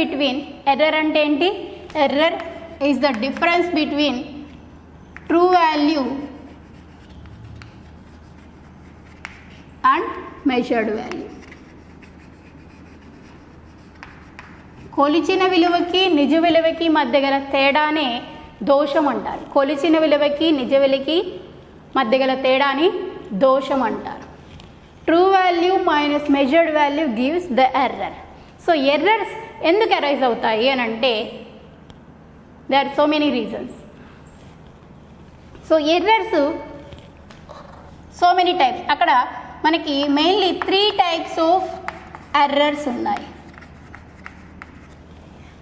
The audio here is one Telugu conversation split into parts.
బిట్వీన్ ఎర్రర్ అంటే ఏంటి? Error is the difference between true value and measured value. కొలిచిన విలువకి నిజ విలువకి మధ్య గల తేడానే దోషం అంటారు. కొలిచిన విలువకి నిజ విలువకి మధ్య గల తేడాని దోషం అంటారు. True value minus measured value gives the error. So errors ఎందుకు అరైజ్ అవుతాయి అని అంటే they are so many reasons. So errors so many types. అక్కడ మనకి మెయిన్లీ 3 types ఆఫ్ ఎర్రర్స్ ఉన్నాయి.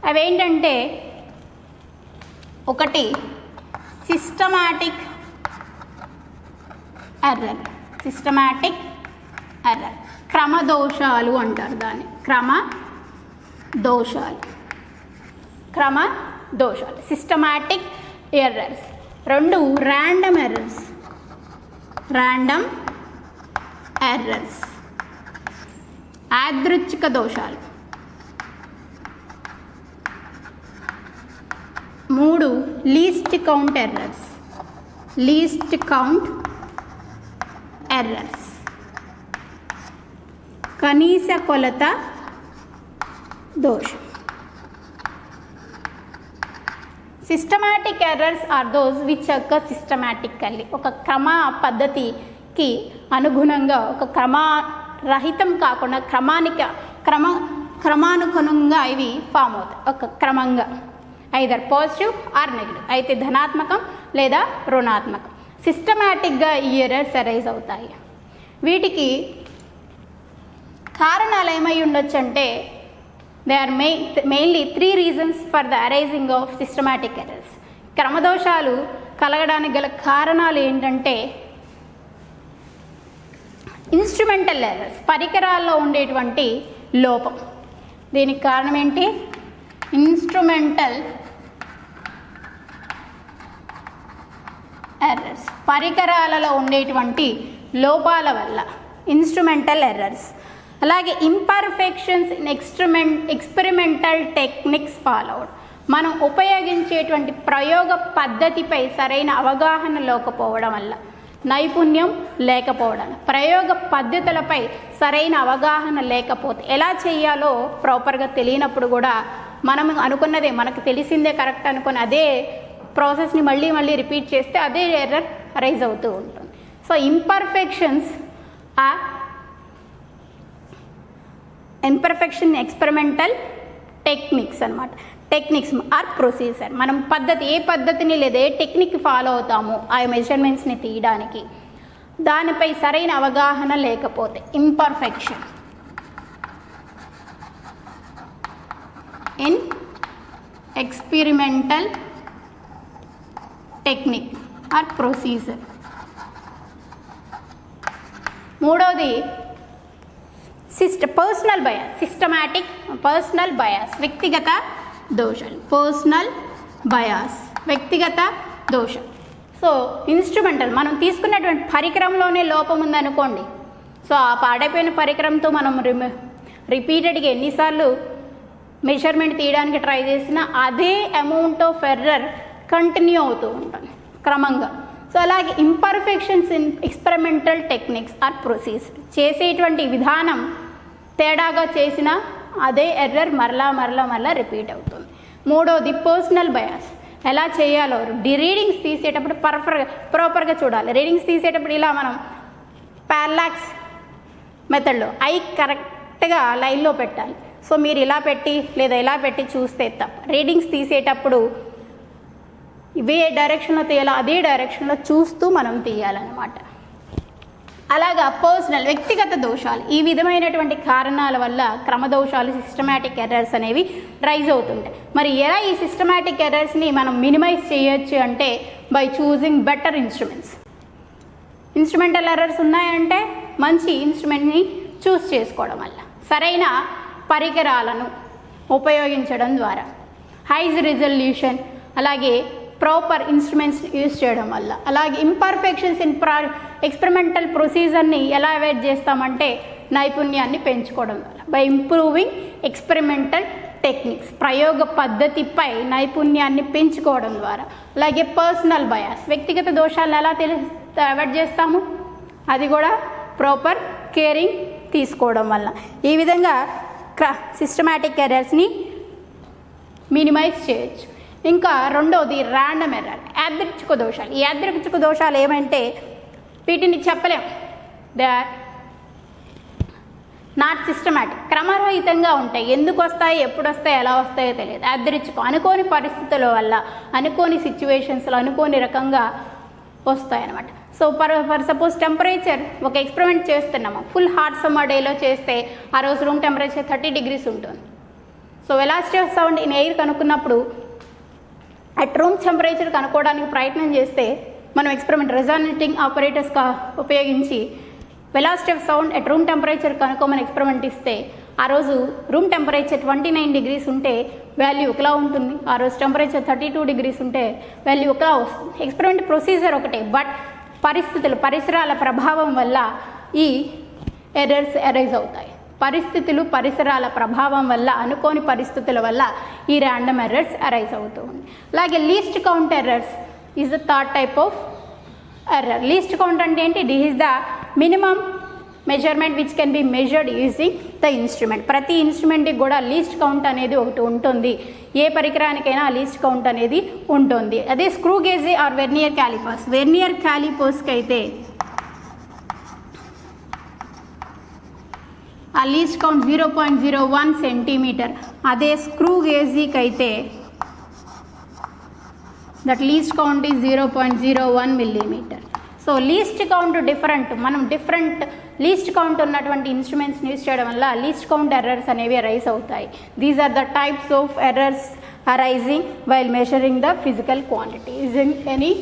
అవేంటంటే ఒకటి సిస్టమాటిక్ ఎర్రర్. సిస్టమాటిక్ ఎర్రర్ క్రమదోషాలు అంటారు దాన్ని. క్రమదోషాలు సిస్టమాటిక్ ఎర్రర్స్. 2 ర్యాండమ్ ఎర్రర్స్ యాదృచ్ఛిక దోషాలు. 3 లీస్ట్ కౌంట్ ఎర్రర్స్ కనీస కొలత దోషం. Systematic errors are those which occur systematically. ఒక క్రమ పద్ధతికి అనుగుణంగా, ఒక క్రమరహితం కాకుండా క్రమానుగుణంగా ఇవి ఫామ్ అవుతాయి. ఒక క్రమంగా ఐదర్ పాజిటివ్ ఆర్ నెగిటివ్, అయితే ధనాత్మకం లేదా రుణాత్మకం. సిస్టమాటిక్గా ఈ ఎర్రర్స్ అరైజ్ అవుతాయి. వీటికి కారణాలు ఏమై ఉండొచ్చు అంటే they are mainly 3 reasons for the arising of systematic errors. క్రమదోషాలు కలగడానికి గల కారణాలు ఏంటంటే ఇన్స్ట్రుమెంటల్ ఎర్రర్స్, పరికరాల్లో ఉండేటువంటి లోపం. దీనికి కారణం ఏంటి? ఇన్స్ట్రుమెంటల్ ఎర్రర్స్, పరికరాలలో ఉండేటువంటి లోపాల వల్ల ఇన్స్ట్రుమెంటల్ ఎర్రర్స్. అలాగే imperfections in experimental techniques followed. మనం ఉపయోగించేటువంటి ప్రయోగ పద్ధతిపై సరైన అవగాహన లేకపోవడం వల్ల, నైపుణ్యం లేకపోవడం, ప్రయోగ పద్ధతులపై సరైన అవగాహన లేకపోతే, ఎలా చేయాలో ప్రాపర్గా తెలియనప్పుడు కూడా మనం అనుకున్నదే, మనకు తెలిసిందే కరెక్ట్ అనుకుని అదే ప్రాసెస్ని మళ్ళీ రిపీట్ చేస్తే అదే ఎర్రర్ రైజ్ అవుతూ ఉంటుంది. సో ఇంపర్ఫెక్షన్స్ ఎక్స్పెరిమెంటల్ టెక్నిక్స్ అన్నమాట. Techniques or procedure. మనం ఏ పద్ధతిని లేదా ఏ టెక్నిక్ ఫాలో అవుతామో ఆ మెజర్మెంట్స్ని తీయడానికి, దానిపై సరైన అవగాహన లేకపోతే imperfection in experimental technique or procedure. Personal bias, personal bias, వ్యక్తిగత దోషాలు. పర్సనల్ బయాస్, వ్యక్తిగత దోషం. సో ఇన్స్ట్రుమెంటల్, మనం తీసుకున్నటువంటి పరికరంలోనే లోపం ఉందనుకోండి. సో ఆ పాడైపోయిన పరికరంతో మనం రిపీటెడ్గా ఎన్నిసార్లు మెజర్మెంట్ తీయడానికి ట్రై చేసినా అదే అమౌంట్ ఆఫ్ ఎర్రర్ కంటిన్యూ అవుతూ ఉంటుంది క్రమంగా. సో అలాగే imperfections in experimental techniques or procedure. చేసేటువంటి విధానం తేడాగా చేసిన అదే ఎర్రర్ మరలా రిపీట్ అవుతుంది. మూడోది పర్సనల్ బయాస్. ఎలా చేయాలో రీడింగ్స్ తీసేటప్పుడు ప్రాపర్గా చూడాలి. రీడింగ్స్ తీసేటప్పుడు ఇలా మనం పారాలాక్స్ మెథడ్లో ఐ కరెక్ట్గా లైన్లో పెట్టాలి. సో మీరు ఇలా పెట్టి లేదా ఇలా పెట్టి చూస్తే తప్ప. రీడింగ్స్ తీసేటప్పుడు ఇవే డైరెక్షన్లో తీయాలో అదే డైరెక్షన్లో చూస్తూ మనం తీయాలన్నమాట. అలాగా వ్యక్తిగత దోషాలు, ఈ విధమైనటువంటి కారణాల వల్ల క్రమదోషాలు, సిస్టమాటిక్ ఎర్రర్స్ అనేవి రైజ్ అవుతుంటాయి. మరి ఎలా ఈ సిస్టమాటిక్ ఎర్రర్స్ని మనం మినిమైజ్ చేయొచ్చు అంటే by choosing better instruments. Instrumental errors ఉన్నాయంటే మంచి ఇన్స్ట్రుమెంట్ని చూస్ చేసుకోవడం వల్ల, సరైన పరికరాలను ఉపయోగించడం ద్వారా, హైజ్ రిజల్యూషన్, అలాగే ప్రాపర్ ఇన్స్ట్రుమెంట్స్ యూజ్ చేయడం వల్ల, అలాగే ఇంపర్ఫెక్షన్స్ ఇన్ ఎక్స్పెరిమెంటల్ ప్రొసీజర్ని ఎలా అవాయిడ్ చేస్తామంటే నైపుణ్యాన్ని పెంచుకోవడం వల్ల, బై ఇంప్రూవింగ్ ఎక్స్పెరిమెంటల్ టెక్నిక్స్, ప్రయోగ పద్ధతిపై నైపుణ్యాన్ని పెంచుకోవడం ద్వారా. అలాగే పర్సనల్ బయాస్, వ్యక్తిగత దోషాలను ఎలా అవాయిడ్ చేస్తాము, అది కూడా ప్రాపర్ కేరింగ్ తీసుకోవడం వల్ల. ఈ విధంగా సిస్టమాటిక్ ఎర్రర్స్ని మినిమైజ్ చేయొచ్చు. ఇంకా రెండోది ర్యాండమ్ ఎర్రర్, యాదృచ్ఛిక దోషాలు. ఈ యాదృచ్ఛిక దోషాలు ఏమంటే వీటిని చెప్పలేం, దే ఆర్ నాట్ సిస్టమాటిక్, క్రమరహితంగా ఉంటాయి. ఎందుకు వస్తాయి, ఎప్పుడు వస్తాయి, ఎలా వస్తాయో తెలియదు. యాదృచ్ఛికం, అనుకోని పరిస్థితుల వల్ల, అనుకోని సిచ్యువేషన్స్లో అనుకోని రకంగా వస్తాయి అన్నమాట. సో ఫర్ సపోజ్ టెంపరేచర్, ఒక ఎక్స్పెరిమెంట్ చేస్తున్నాము, ఫుల్ హాట్ సమ్మర్ డేలో చేస్తే ఆ రోజు రూమ్ టెంపరేచర్ 30 degrees ఉంటుంది. So velocity of sound in air కనుక్కున్నప్పుడు అట్ రూమ్ టెంపరేచర్ కనుక్కోవడానికి ప్రయత్నం చేస్తే మనం ఎక్స్పెరిమెంట్ రెజోనేటింగ్ ఆపరేటర్స్ ఉపయోగించి velocity of sound at room temperature కనుక్కోమని ఎక్స్పెరిమెంట్ ఇస్తే ఆ రోజు రూమ్ టెంపరేచర్ 29 degrees ఉంటే వాల్యూ ఒకలా ఉంటుంది, ఆ రోజు టెంపరేచర్ 32 degrees ఉంటే వాల్యూ ఒకలా వస్తుంది. ఎక్స్పెరిమెంట్ ప్రొసీజర్ ఒకటే, బట్ పరిస్థితులు, పరిసరాల ప్రభావం వల్ల ఈ ఎర్రర్స్ అరైజ్ అవుతాయి. పరిస్థితులు, పరిసరాల ప్రభావం వల్ల, అనుకోని పరిస్థితుల వల్ల ఈ ర్యాండమ్ ఎర్రర్స్ అరైజ్ అవుతూ ఉంది. అలాగే least count errors is the third type of error. Least count అంటే ఏంటి, this is the minimum measurement which can be measured using the instrument. ప్రతి ఇన్స్ట్రుమెంట్కి కూడా లీస్ట్ కౌంట్ అనేది ఒకటి ఉంటుంది, ఏ పరికరానికైనా ఆ లీస్ట్ కౌంట్ అనేది ఉంటుంది. అదే screw gauge or vernier calipers. Vernier క్యాలిపర్స్కి అయితే ఆ లీస్ట్ కౌంట్ 0.01 centimeter. అదే స్క్రూ గేజీకి అయితే that least count is 0.01 millimeter. So least count different, మనం డిఫరెంట్ లీస్ట్ కౌంట్ ఉన్నటువంటి ఇన్స్ట్రుమెంట్స్ని యూజ్ చేయడం వల్ల లీస్ట్ కౌంట్ ఎర్రర్స్ అనేవి అరైజ్ అవుతాయి. These are the types of errors arising while measuring the physical quantities in any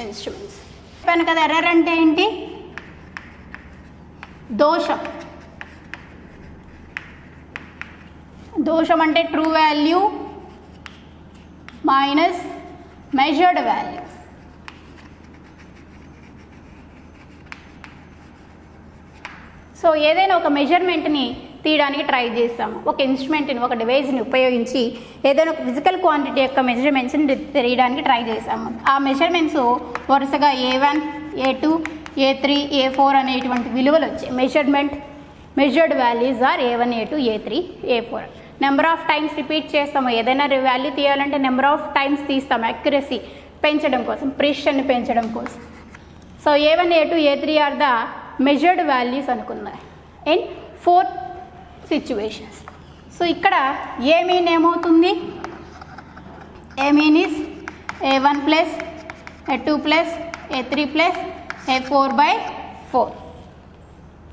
instruments. చెప్పాను కదా ఎర్రర్ అంటే ఏంటి, దోషం. దోషం అంటే true value minus measured value. So ఏదైనా ఒక మెజర్మెంట్ని తీయడానికి ట్రై చేస్తాము, ఒక ఇన్స్ట్రుమెంట్ని, ఒక డివైస్ని ఉపయోగించి ఏదైనా ఒక ఫిజికల్ క్వాంటిటీ యొక్క మెజర్మెంట్స్ని తీయడానికి ట్రై చేస్తాము. ఆ మెజర్మెంట్స్ వరుసగా A1, A2, A3, A4 అనేటువంటి విలువలు వచ్చాయి. Measured values are A1, A2, A3, A4. Number of times repeat చేస్తాము, ఏదైనా వాల్యూ తీయాలంటే నెంబర్ ఆఫ్ టైమ్స్ తీస్తాము, అక్యురసీ పెంచడం కోసం, ప్రిసిషన్ని పెంచడం కోసం. So A1, A2, A3 are the measured values అనుకుందాం ఇన్ 4 situations. సో ఇక్కడ ఏ మీన్ ఏమవుతుంది, A mean is A1 plus A2 plus A3 plus A4/4.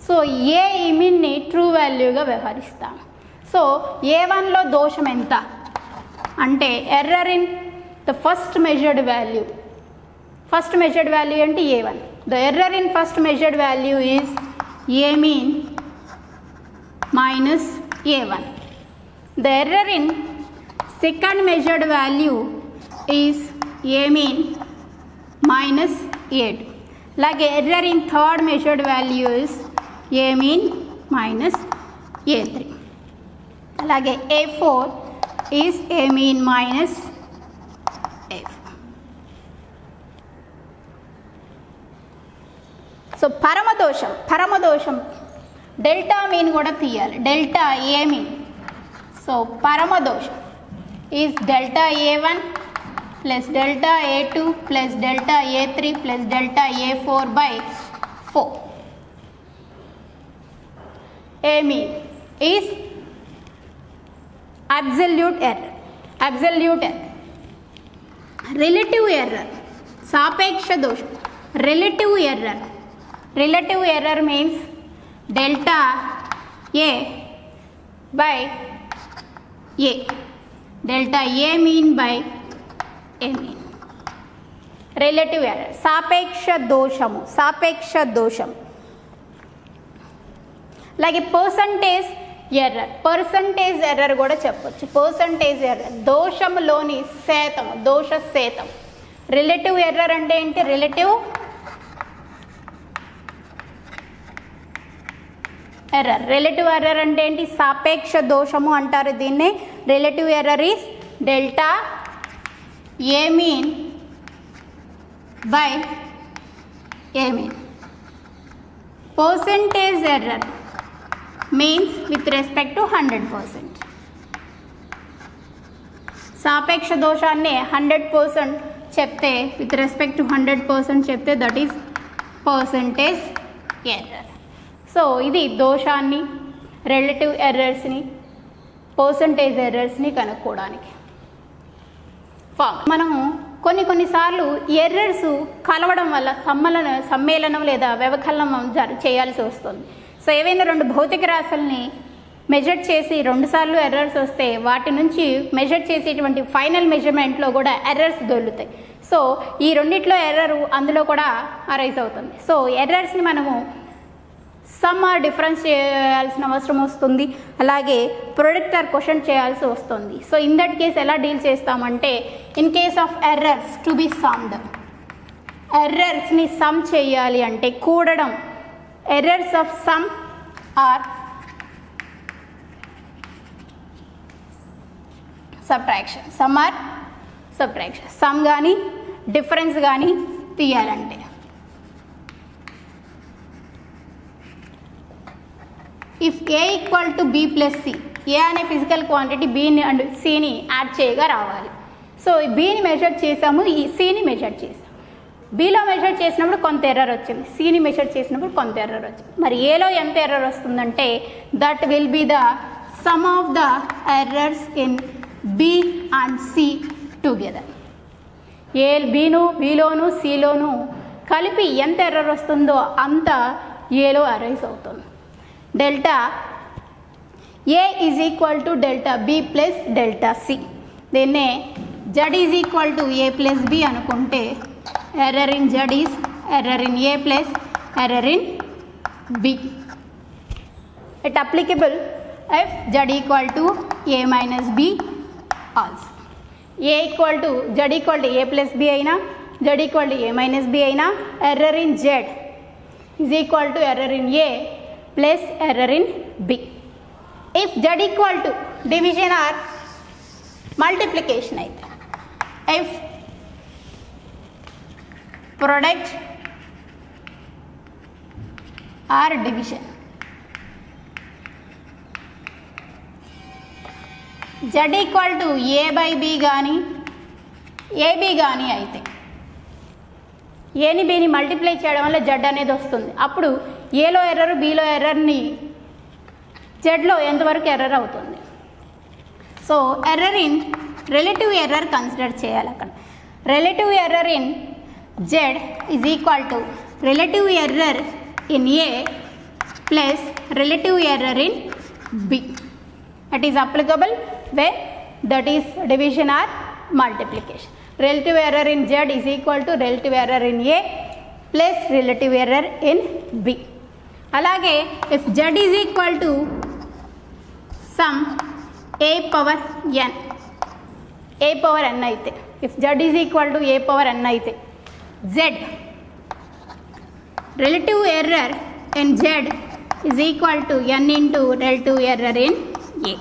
So A ఈ మీన్ని ట్రూ వాల్యూగా వ్యవహరిస్తాము. సో A1లో దోషం ఎంత అంటే error in the first measured value. First measured value అంటే A1. The error in first measured value is A mean minus A1. The error in second measured value is A mean minus A2. Like error in third measured value is A mean minus A3. Like A4 is A mean minus A4. So పరమదోషం డెల్టా మీన్ కూడా తీయాలి, డెల్టా ఏ మీన్. సో పరమదోషం is delta A1 plus delta A2 plus delta A3 plus delta A4/4. A mean is absolute error. Relative error, సాపేక్ష దోషం. Relative error means delta A by A. Delta A mean by A mean. Relative error. సాపేక్ష దోషం. అలాగే పర్సంటేజ్ ఎర్రర్ కూడా చెప్పొచ్చు. పర్సంటేజ్ ఎర్రర్ దోషంలోని శాతం, దోష శాతం. రిలేటివ్ ఎర్రర్ అంటే ఏంటి, రిలేటివ్ ఎర్రర్. రిలేటివ్ ఎర్రర్ అంటే ఏంటి? సాపేక్ష దోషము అంటారు దీన్నే. Relative error is delta A mean by A mean. Percentage error means with respect to 100%. సాపేక్ష దోషాన్ని 100% చెప్తే, విత్ రెస్పెక్ట్ టు 100% చెప్తే that is percentage error. So ఇది దోషాన్ని, రిలేటివ్ ఎర్రర్స్ని, పర్సెంటేజ్ ఎర్రర్స్ని కనుక్కోవడానికి ఫామ్. మనము కొన్నిసార్లు ఎర్రర్స్ కలవడం వల్ల సమ్మేళనం లేదా వ్యవకలనం చేయాల్సి వస్తుంది. సో ఏవైనా రెండు భౌతిక రాశుల్ని మెజర్ చేసి 2 సార్లు ఎర్రర్స్ వస్తే వాటి నుంచి మెజర్ చేసేటువంటి ఫైనల్ మెజర్మెంట్లో కూడా ఎర్రర్స్ దొరుకుతాయి. సో ఈ రెండిట్లో ఎర్రర్ అందులో కూడా అరైజ్ అవుతుంది. సో ఎర్రర్స్ని మనము సమ్ ఆర్ డిఫరెన్స్ చేయాల్సిన అవసరం వస్తుంది. అలాగే ప్రొడక్ట్ ఆర్ క్వశ్చన్ చేయాల్సి వస్తుంది. సో ఇన్ దట్ కేస్ ఎలా డీల్ చేస్తామంటే, in case of errors to be summed, ఎర్రర్స్ని సమ్ చేయాలి అంటే కూడడం, errors of sum or subtraction. Sum or subtraction. Sum కానీ డిఫరెన్స్ కానీ తీయాలంటే if A equal to B plus C, A అనే ఫిజికల్ క్వాంటిటీ బిని అండ్ సిని యాడ్ చేయగా రావాలి. సో బిని మెజర్ చేసాము, ఈ సిని మెజర్ చేసాము. బిలో మెజర్ చేసినప్పుడు కొంత ఎర్రర్ వచ్చింది, సిని మెజర్ చేసినప్పుడు కొంత ఎర్రర్ వచ్చింది. మరి ఏలో ఎంత ఎర్రర్ వస్తుందంటే that will be the sum of the errors in B and C together. బిలోను సిలోను కలిపి ఎంత ఎర్రర్ వస్తుందో అంత ఏలో అరైజ్ అవుతుంది. Delta A is equal to delta B plus delta C. దీన్నే Z is equal to A plus B అనుకుంటే error in Z is error in A plus error in B. It applicable if Z equal to A minus B also. A equal to Z equal to A plus B అయినా, Z equal to A minus B అయినా, error in Z is equal to error in A plus error in B. If Z equal to division or multiplication aithe, if product or division Z equal to A by B గాని AB గాని అయితే, ఏని బీని మల్టిప్లై చేయడం వల్ల జెడ్ అనేది వస్తుంది. అప్పుడు ఏలో ఎర్రర్, బీలో ఎర్రర్ని జెడ్లో ఎంతవరకు ఎర్రర్ అవుతుంది. So error in relative error consider చేయాలి. అక్కడ relative error in Z is equal to relative error in A plus relative error in B. It is applicable when that is division or multiplication. relative error in Z is equal to relative error in A plus relative error in B. అలాగే if Z is equal to some A power n, A power n అయితే, if Z is equal to A power n అయితే, Z relative error in Z is equal to n into relative error in A.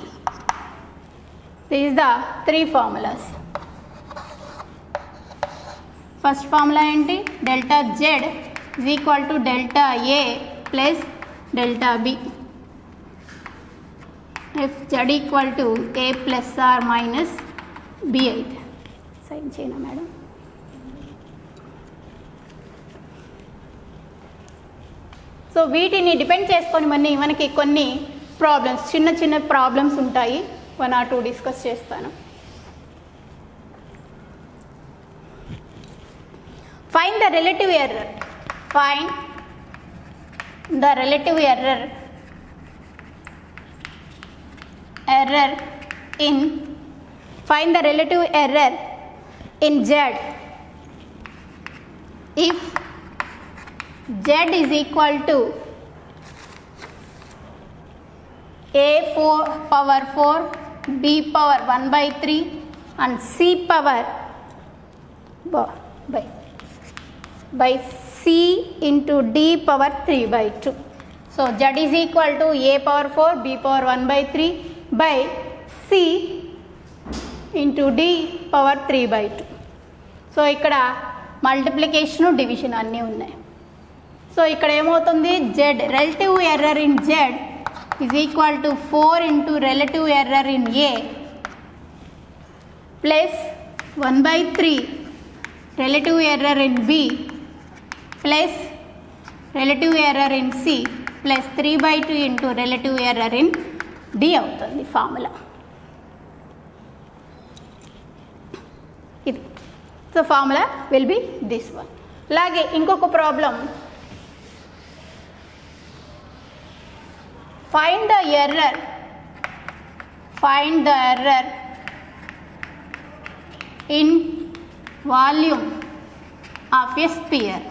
These are the 3 formulas. First formula ఏంటి? Delta Z is equal to delta A plus delta B. If Z equal to A plus or minus B అయితే. సైన్ చేయనా మేడం? సో వీటిని డిపెండ్ చేసుకొని మనకి కొన్ని ప్రాబ్లమ్స్, చిన్న చిన్న ప్రాబ్లమ్స్ ఉంటాయి. 1 or 2 డిస్కస్ చేస్తాను. Find the relative error. Find the relative error in. Find the relative error in Z if Z is equal to A power 4, B power 1 by 3 and C power by C into D power 3 by 2. So z is equal to a power 4 b power 1/3 by c into d power 3/2. So ఇక్కడ మల్టిప్లికేషను డివిజన్ అన్నీ ఉన్నాయి. సో ఇక్కడ ఏమవుతుంది, z relative error in z is equal to 4 into relative error in a plus 1/3 relative error in b plus relative error in c plus 3/2 into relative error in d అవుతుంది ఫార్ములా ఇది. So formula will be this one. అలాగే ఇంకొక problem, find the error in volume of a sphere.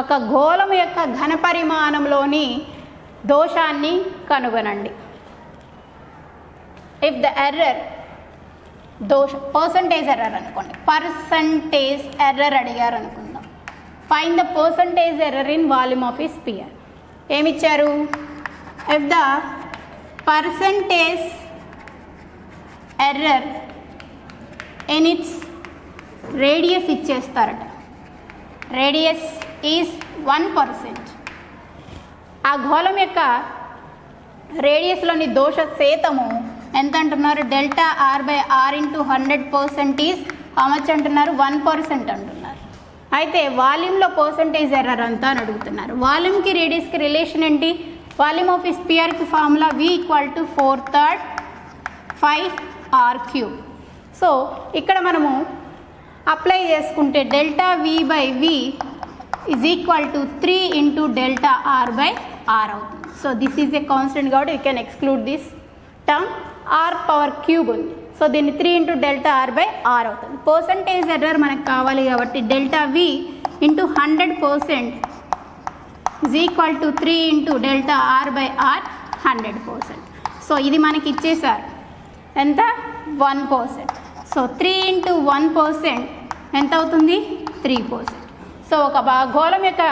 ఒక గోళం యొక్క ఘనపరిమాణంలోని దోషాన్ని కనుగొనండి. If the error percentage error అనుకోండి, పర్సంటేజ్ ఎర్రర్ అడిగారు అనుకుందాం. Find the percentage error in volume of a sphere. ఏమిచ్చారు, if the percentage error in its radius ఇచ్చేస్తారట. Radius is 1%. ఆ గోళం యొక్క రేడియస్లోని దోష శాతము ఎంత అంటున్నారు, delta R by R into 100% is how much అంటున్నారు, 1% అంటున్నారు. అయితే వాల్యూమ్లో పర్సంటేజ్ ఎర్రర్ అంతా అని అడుగుతున్నారు. వాల్యూమ్కి రేడియస్కి రిలేషన్ ఏంటి, వాల్యూమ్ ఆఫ్ స్పియర్కి formula v equal to 4/3 5r3. So ఇక్కడ మనము అప్లై చేసుకుంటే delta v by v is equal to 3 into delta R by R అవుతుంది. So this is a constant కాబట్టి you can exclude this term. R power cube ఉంది, సో దీన్ని 3 into delta R by R అవుతుంది. పర్సంటేజ్ ఎర్రర్ మనకు కావాలి కాబట్టి delta v into 100% is equal to 3 into delta R by R 100%. So ఇది మనకి ఇచ్చేసారు ఎంత, 1%. సో 3 ఇంటూ 1% ఎంత అవుతుంది, 3%. సో ఒక గోళం యొక్క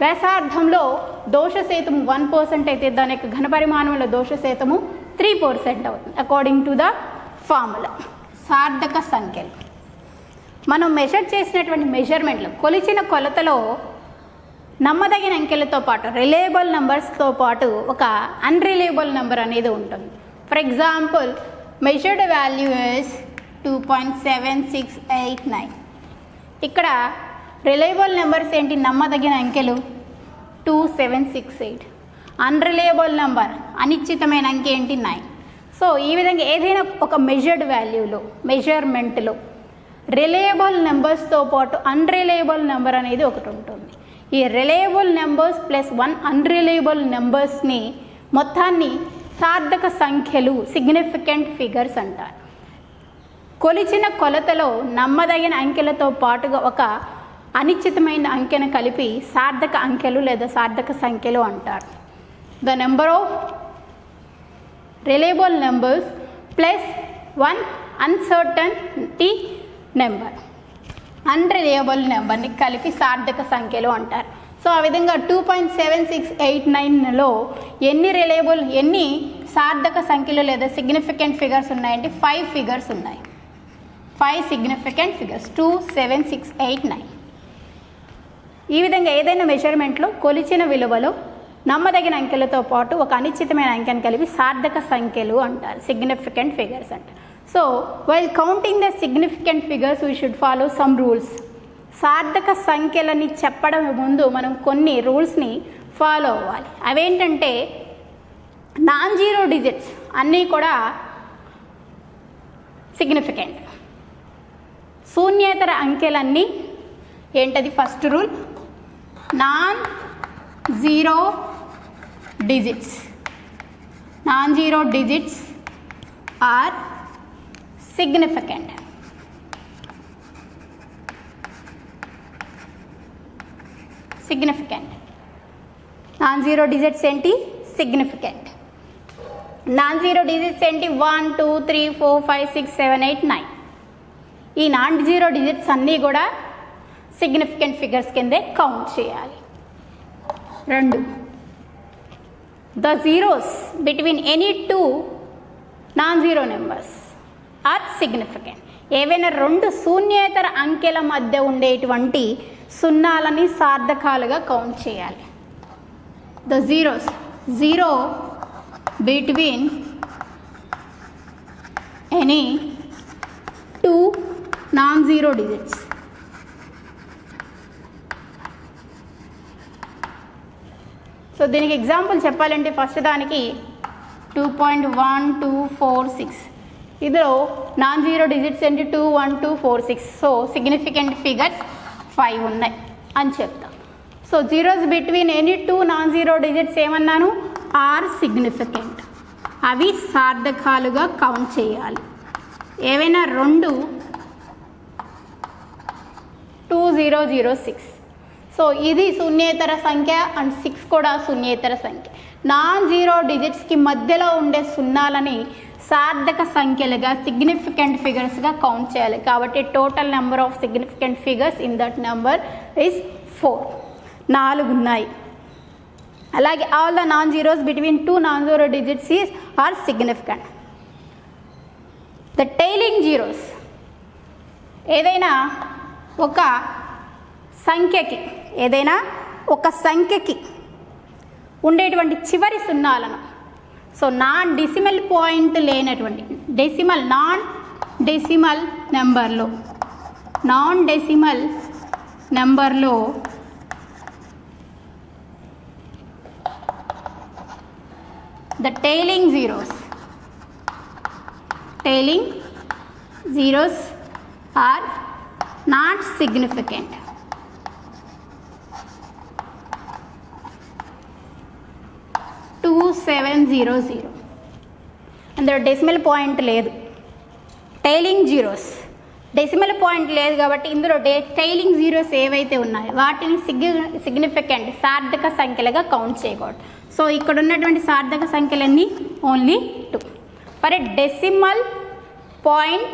వ్యాసార్థంలో దోష శాతము 1% అయితే దాని యొక్క ఘనపరిమాణంలో దోష శాతము 3% అవుతుంది అకార్డింగ్ టు ద ఫార్ములా. సార్థక సంఖ్యలు మనం మెజర్ చేసినటువంటి మెజర్మెంట్లు, కొలిచిన కొలతలో నమ్మదగిన అంకెలతో పాటు రిలయబుల్ నెంబర్స్తో పాటు ఒక అన్రిలయబుల్ నెంబర్ అనేది ఉంటుంది. For example measured value is 2.7689. ఇక్కడ రిలయబుల్ నెంబర్స్ ఏంటి, నమ్మదగిన అంకెలు 2768. అన్రిలయబుల్ నెంబర్ అనిశ్చితమైన అంకె ఏంటి, 9. సో ఈ విధంగా ఏదైనా ఒక మెజర్డ్ వాల్యూలో మెజర్మెంట్లో రిలయబుల్ నెంబర్స్తో పాటు అన్రిలయబుల్ నెంబర్ అనేది ఒకటి ఉంటుంది. ఈ రిలయబుల్ నెంబర్స్ ప్లస్ 1 అన్రిలయబుల్ నెంబర్స్ని మొత్తాన్ని సార్థక సంఖ్యలు, సిగ్నిఫికెంట్ ఫిగర్స్ అంటారు. కొలిచిన కొలతలో నమ్మదగిన అంకెలతో పాటుగా ఒక అనిశ్చితమైన అంకెను కలిపి సార్థక అంకెలు లేదా సార్థక సంఖ్యలు అంటారు. The number of reliable numbers plus 1 uncertainty number, unreliable నెంబర్ని కలిపి సార్థక సంఖ్యలు అంటారు. సో ఆ విధంగా 2.7689లో ఎన్ని సార్థక సంఖ్యలు లేదా సిగ్నిఫికెంట్ ఫిగర్స్ ఉన్నాయంటే 5 ఫిగర్స్ ఉన్నాయి. 5 సిగ్నిఫికెంట్ ఫిగర్స్ 27689. ఈ విధంగా ఏదైనా మెజర్మెంట్లో కొలిచిన విలువలో నమ్మదగిన అంకెలతో పాటు ఒక అనిశ్చితమైన అంకెను కలిపి సార్థక సంఖ్యలు అంటారు, సిగ్నిఫికెంట్ ఫిగర్స్ అంటారు. So while counting the significant figures we should follow some rules. సార్థక సంఖ్యలని చెప్పడం ముందు మనం కొన్ని రూల్స్ని ఫాలో అవ్వాలి. అవేంటంటే నాన్ జీరో డిజిట్స్ అన్నీ కూడా సిగ్నిఫికెంట్, శూన్యేతర అంకెలన్నీ ఏంటది, first rule non zero digits are significant. Non zero digits ఏంటి, సిగ్నిఫికెంట్. నాన్ జీరో డిజిట్స్ ఏంటి, 1 2 3 4 5 6 7 8 9. ఈ నాన్ జీరో డిజిట్స్ అన్నీ కూడా సిగ్నిఫికెంట్ ఫిగర్స్ కిందే కౌంట్ చేయాలి. 2, the zeros between any 2 non zero numbers are significant. ఏవైనా 2 శూన్యేతర అంకెల మధ్య ఉండేటువంటి సున్నాలని సార్థకాలుగా కౌంట్ చేయాలి. The zeros, 0 between any 2 non-zero digits. So దీనికి ఎగ్జాంపుల్ చెప్పాలంటే ఫస్ట్ దానికి 2.1246, ఇందులో నాన్-జీరో డిజిట్స్ ఏంటి 2, 1, 2, 4, 6. సో సిగ్నిఫికెంట్ ఫిగర్స్ 5 ఉన్నాయి అని చెప్తాం. So zeros between any 2 non-zero digits ఏమన్నాను, ఆర్ సిగ్నిఫికెంట్. అవి సార్థకాలుగా కౌంట్ చేయాలి. ఏవైనా 2 2006. సో ఇది శూన్యేతర సంఖ్య అండ్ 6 కూడా శూన్యేతర సంఖ్య. నాన్-జీరో డిజిట్స్కి మధ్యలో ఉండే సున్నాలని సార్థక సంఖ్యలుగా సిగ్నిఫికెంట్ ఫిగర్స్గా కౌంట్ చేయాలి. కాబట్టి total number of significant figures in that number is 4. 4 ఉన్నాయి. అలాగే all the non-zeros between 2 non-zero digits are significant. The trailing zeros, ఏదైనా ఒక సంఖ్యకి ఉండేటువంటి చివరి సున్నాలను, సో నాన్ డెసిమల్ పాయింట్ లేనటువంటి నాన్ డెసిమల్ నెంబర్లో the trailing zeros are not significant. అందులో డెసిమల్ పాయింట్ లేదు. టైలింగ్ జీరోస్ డెసిమల్ పాయింట్ లేదు కాబట్టి ఇందులో టైలింగ్ జీరోస్ ఏవైతే ఉన్నాయో వాటిని సిగ్నిఫికెంట్ సార్థక సంఖ్యలుగా కౌంట్ చేయకూడదు. సో ఇక్కడ ఉన్నటువంటి సార్థక సంఖ్యలన్నీ only 2 for a decimal point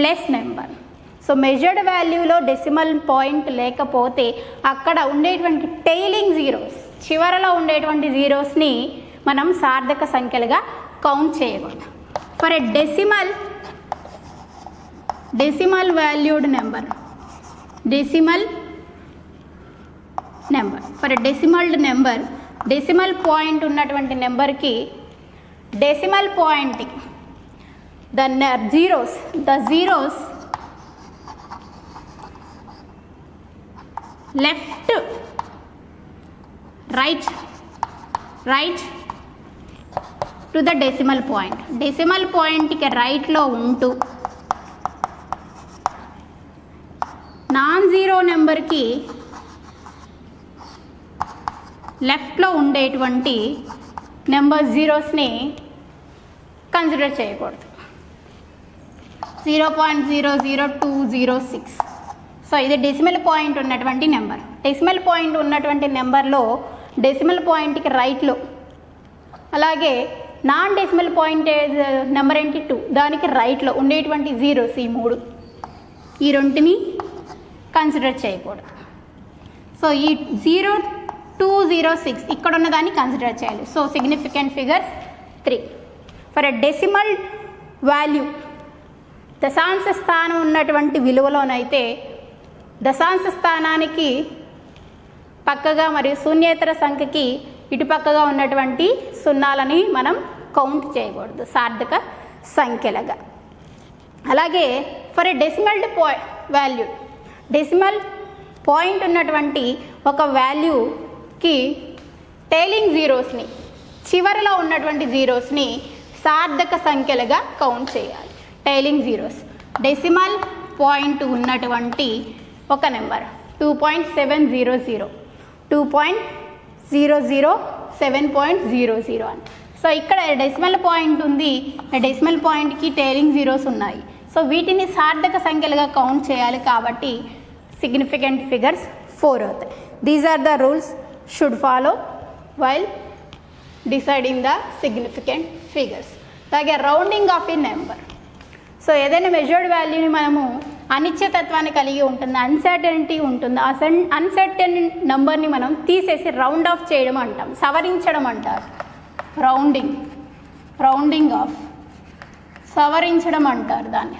less number. So measured వాల్యూలో డెసిమల్ పాయింట్ లేకపోతే అక్కడ ఉండేటువంటి టైలింగ్ జీరోస్, చివరలో ఉండేటువంటి జీరోస్ని మనం సార్థక సంఖ్యలుగా కౌంట్ చేయకూడదు. For a decimal valued number for a decimal point ఉన్నటువంటి నెంబర్కి డెసిమల్ పాయింట్కి the zeros left right to the decimal పాయింట్కి రైట్లో ఉంటూ నాన్-జీరో నెంబర్కి లెఫ్ట్లో ఉండేటువంటి నెంబర్ జీరోస్ని కన్సిడర్ చేయకూడదు. 0.00206. సో ఇది డెసిమల్ పాయింట్ ఉన్నటువంటి నెంబర్. డెసిమల్ పాయింట్ ఉన్నటువంటి నెంబర్లో డెసిమల్ పాయింట్కి రైట్లో, అలాగే నాన్ డెసిమల్ పాయింట్ నెంబర్ ఏంటి 2, దానికి రైట్లో ఉండేటువంటి జీరోస్ ఈ రెంటిని కన్సిడర్ చేయకూడదు. సో ఈ 0206 ఇక్కడ ఉన్నదాన్ని కన్సిడర్ చేయాలి. So significant figures 3. For a decimal value దశాంశ స్థానం ఉన్నటువంటి విలువలోనైతే దశాంశ స్థానానికి పక్కగా మరియు శూన్యేతర సంఖ్యకి ఇటుపక్కగా ఉన్నటువంటి సున్నాలని మనం కౌంట్ చేయకూడదు సార్థక సంఖ్యలుగా. అలాగే ఫర్ ఎ డెసిమల్ పాయింట్ ఉన్నటువంటి ఒక వాల్యూకి టైలింగ్ జీరోస్ని, చివరిలో ఉన్నటువంటి జీరోస్ని సార్థక సంఖ్యలుగా కౌంట్ చేయాలి. టైలింగ్ జీరోస్ డెసిమల్ పాయింట్ ఉన్నటువంటి ఒక నెంబర్ 2.700, 2.00, 7.00 అని. సో ఇక్కడ డెసిమల్ పాయింట్ ఉంది, డెసిమల్ పాయింట్కి టైలింగ్ జీరోస్ ఉన్నాయి. సో వీటిని సార్థక సంఖ్యలుగా కౌంట్ చేయాలి కాబట్టి సిగ్నిఫికెంట్ ఫిగర్స్ 4 అవుతాయి. These are the rules should follow while deciding the significant figures. అలాగే rounding off a number. So ఏదైనా మెజర్డ్ వాల్యూని మనము అనిశ్చితత్వాన్ని కలిగి ఉంటుంది, అన్సర్టనిటీ ఉంటుంది. ఆ అన్సర్టన్ నెంబర్ని మనం తీసేసి రౌండ్ ఆఫ్ చేయడం అంటాం, సవరించడం అంటారు. రౌండింగ్ ఆఫ్, సవరించడం అంటారు దాన్ని.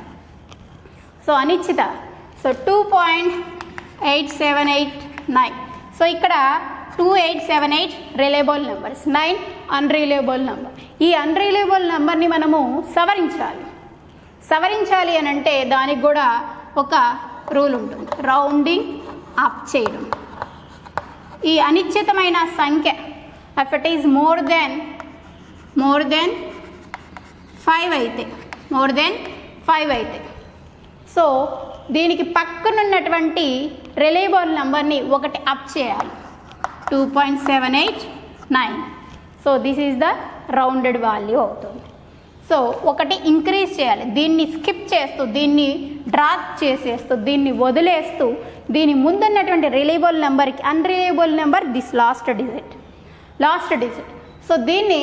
సో అనిశ్చిత. సో 2.8789. సో ఇక్కడ 2878 రిలయబుల్ నెంబర్స్, 9 అన్రిలయబుల్ నెంబర్. ఈ అన్రిలయబుల్ నెంబర్ని మనము సవరించాలి అని అంటే దానికి కూడా ఒక రూల్ ఉంటుంది, రౌండింగ్ అప్ చేయడం. ఈ అనిశ్చితమైన సంఖ్య if it is more than 5 అయితే సో దీనికి పక్కనున్నటువంటి రిలయబుల్ నెంబర్ని ఒకటి అప్ చేయాలి, 2.789. So this is the rounded value అవుతుంది. సో ఒకటి ఇంక్రీజ్ చేయాలి, దీన్ని స్కిప్ చేస్తూ, దీన్ని డ్రాప్ చేసేస్తూ, దీన్ని వదిలేస్తూ, దీని ముందున్నటువంటి రిలయబుల్ నెంబర్కి unreliable number this last digit. So దీన్ని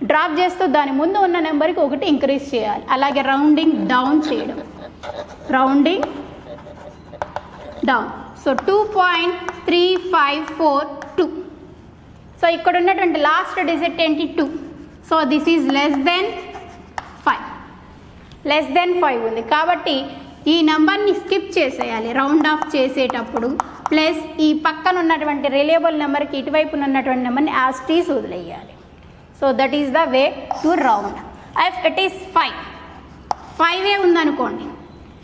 డ్రాప్ చేస్తూ దాని ముందు ఉన్న నెంబర్కి ఒకటి ఇంక్రీజ్ చేయాలి. అలాగే రౌండింగ్ డౌన్ చేయడం, రౌండింగ్ డౌన్. సో 2.3542. సో ఇక్కడ ఉన్నటువంటి లాస్ట్ డిజిట్ ఏంటి? 2. So this is less than 5 ఉంది కాబట్టి ఈ నెంబర్ని స్కిప్ చేసేయాలి రౌండ్ ఆఫ్ చేసేటప్పుడు. ప్లస్ ఈ పక్కన ఉన్నటువంటి రిలయబుల్ నెంబర్కి ఇటువైపు ఉన్నటువంటి నెంబర్ని యాజ్ ఇట్ ఈజ్ వదిలేయాలి. So that is the way to round. If it is 5 ఉందనుకోండి,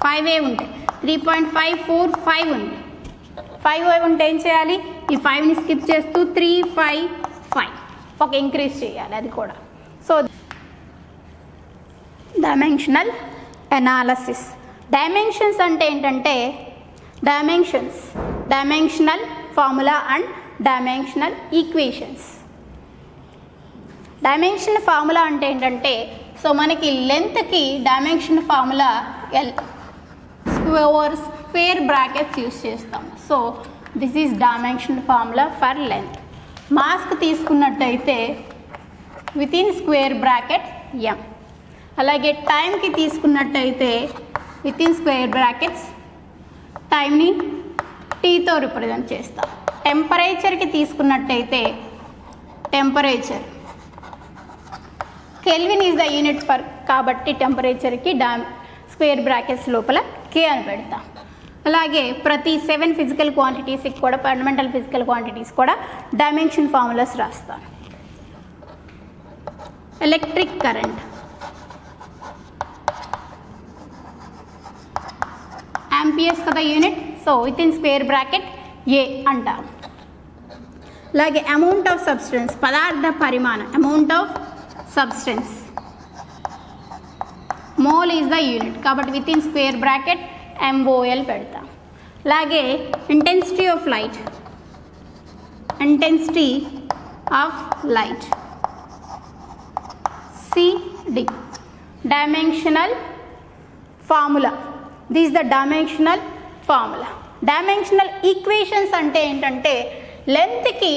5 ఉంటే 3.545 ఉంది. 5 ఉంటే ఏం చేయాలి? ఈ 5ని స్కిప్ చేస్తూ 355 ఒక ఇంక్రీజ్ చేయాలి అది కూడా. So dimensional analysis. డైమెన్షన్స్ అంటే ఏంటంటే dimensional formula and dimensional equations. Dimension formula అంటే ఏంటంటే సో మనకి లెంత్కి dimension formula L square brackets use చేస్తాం. So this is dimension formula for length. మాస్క్ తీసుకున్నట్టయితే వితిన్ స్క్వేర్ బ్రాకెట్ ఎం. అలాగే టైంకి తీసుకున్నట్టయితే వితిన్ స్క్వేర్ బ్రాకెట్స్ టైంని టీతో రిప్రజెంట్ చేస్తాం. టెంపరేచర్కి తీసుకున్నట్టయితే temperature, kelvin is the unit for కాబట్టి టెంపరేచర్కి స్క్వేర్ బ్రాకెట్స్ లోపల కే అని పెడతాం. అలాగే ప్రతి 7 ఫిజికల్ క్వాంటిటీస్కి కూడా ఫండమెంటల్ ఫిజికల్ క్వాంటిటీస్ కూడా డైమెన్షన్ ఫార్ములాస్ రాస్తాను. ఎలక్ట్రిక్ కరెంట్, ఆంపియర్స్ కదా unit. So within square bracket A అంటాం. అలాగే అమౌంట్ ఆఫ్ సబ్స్టెన్స్, పదార్థ పరిమాణం, amount of substance, mole is the unit కాబట్టి వితిన్ స్క్వేర్ బ్రాకెట్ MOL పెడతాం. అలాగే intensity of light CD. Dimensional formula, this the dimensional formula. Dimensional equations అంటే ఏంటంటే లెంత్కి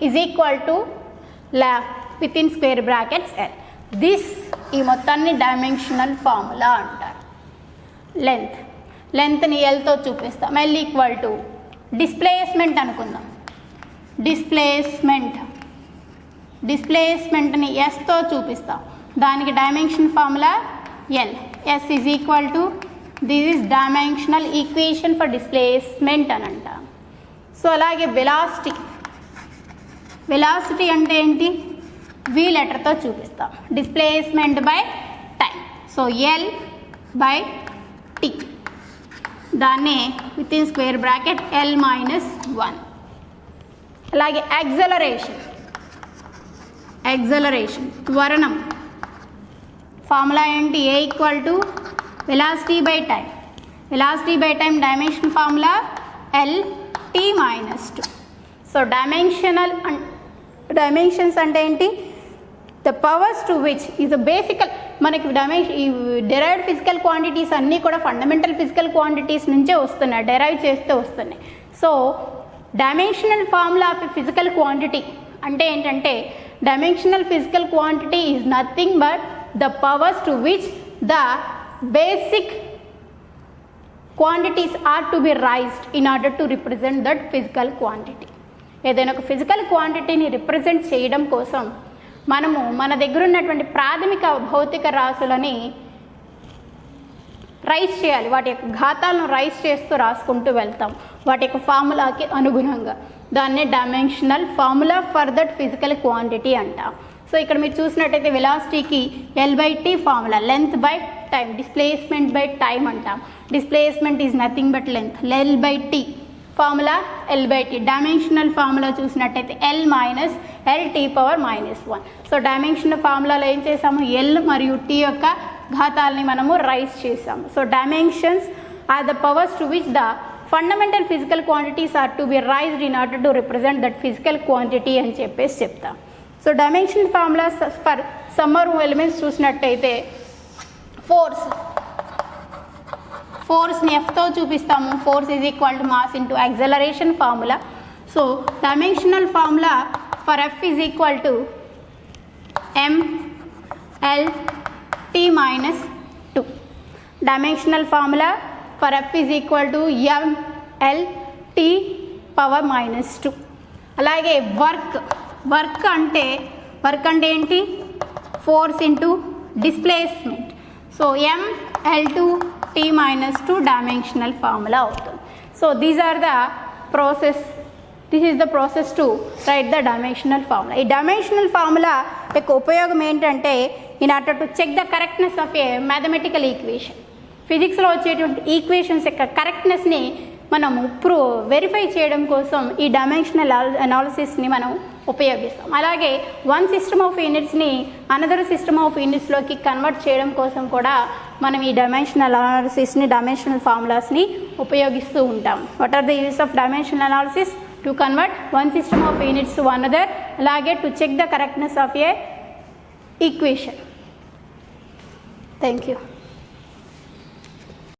is equal to within square brackets L. ఈ మొత్తాన్ని డైమెన్షనల్ ఫార్ములా అంటారు. లెంత్ని Lతో చూపిస్తాం. L ఈక్వల్ టు డిస్ప్లేస్మెంట్ అనుకుందాం. డిస్ప్లేస్మెంట్ని Sతో చూపిస్తాం. దానికి dimension formula L. S is equal to this is dimensional equation for displacement అని అంటాం. సో అలాగే వెలాసిటీ అంటే ఏంటి? V లెటర్తో చూపిస్తాం. Displacement by time. So L/T. దాన్ని వితిన్ స్క్వేర్ బ్రాకెట్ L-1. అలాగే యాక్సలరేషన్ త్వరణం ఫార్ములా ఏంటి? A equal to velocity by time. Dimension formula L/T-2. So dimensions అంటే ఏంటి? The powers to which is the బేసికల్. మనకి ఈ డెరైవ్డ్ ఫిజికల్ క్వాంటిటీస్ అన్నీ కూడా ఫండమెంటల్ ఫిజికల్ క్వాంటిటీస్ నుంచే వస్తున్నాయి, డెరైవ్ చేస్తే వస్తున్నాయి. So dimensional formula of a physical quantity అంటే ఏంటంటే dimensional physical quantity is nothing but the powers to which the basic quantities are to be raised in order to represent that physical quantity. ఏదైనా ఒక ఫిజికల్ క్వాంటిటీని రిప్రజెంట్ చేయడం కోసం మనము మన దగ్గర ఉన్నటువంటి ప్రాథమిక భౌతిక రాశులని రైస్ చేయాలి, వాటి యొక్క ఘాతాలను రైస్ చేస్తూ రాసుకుంటూ వెళ్తాం వాటి యొక్క ఫార్ములాకి అనుగుణంగా. దాన్నే dimensional formula for that physical quantity అంటాం. సో ఇక్కడ మీరు చూసినట్టయితే వెలాసిటీకి L/T formula, length by time, displacement by time అంటాం. Displacement is nothing but length, L/T formula L/T. Dimensional formula చూసినట్టయితే L minus LT⁻⁻1. So dimensional ఫార్ములాలో ఏం చేసాము, L మరియు T యొక్క ఘాతాలని మనము రైస్ చేసాము. So dimensions are the powers to which the fundamental physical quantities are to be raised in order to represent that physical quantity అని చెప్పేసి చెప్తాం. So dimensional formulas for some more elements చూసినట్టయితే ఫోర్స్ని Fతో చూపిస్తాము. Force is equal to mass into acceleration formula. So dimensional formula for F is equal to mLT-2. Dimensional formula for F is equal to mLT⁻⁻2. అలాగే వర్క్ అంటే ఏంటి, force into displacement. So mL2T-2 dimensional formula అవుతుంది. So this is the process to write the dimensional formula. ఈ డైమెన్షనల్ ఫార్ములా యొక్క ఉపయోగం ఏంటంటే in order to check the correctness of a mathematical equation. ఫిజిక్స్లో వచ్చేటువంటి ఈక్వేషన్స్ యొక్క కరెక్ట్నెస్ని మనం వెరిఫై చేయడం కోసం ఈ డైమెన్షనల్ అనాలిసిస్ని మనం ఉపయోగిస్తాం. అలాగే వన్ సిస్టమ్ ఆఫ్ యూనిట్స్ని అనదర్ సిస్టమ్ ఆఫ్ యూనిట్స్లోకి కన్వర్ట్ చేయడం కోసం కూడా మనం ఈ డైమెన్షనల్ అనాలిసిస్ని, డైమెన్షనల్ ఫార్ములాస్ని ఉపయోగిస్తూ ఉంటాం. What are the use of dimensional analysis? To convert one system of units to another, అలాగే to check the correctness of a equation. Thank you.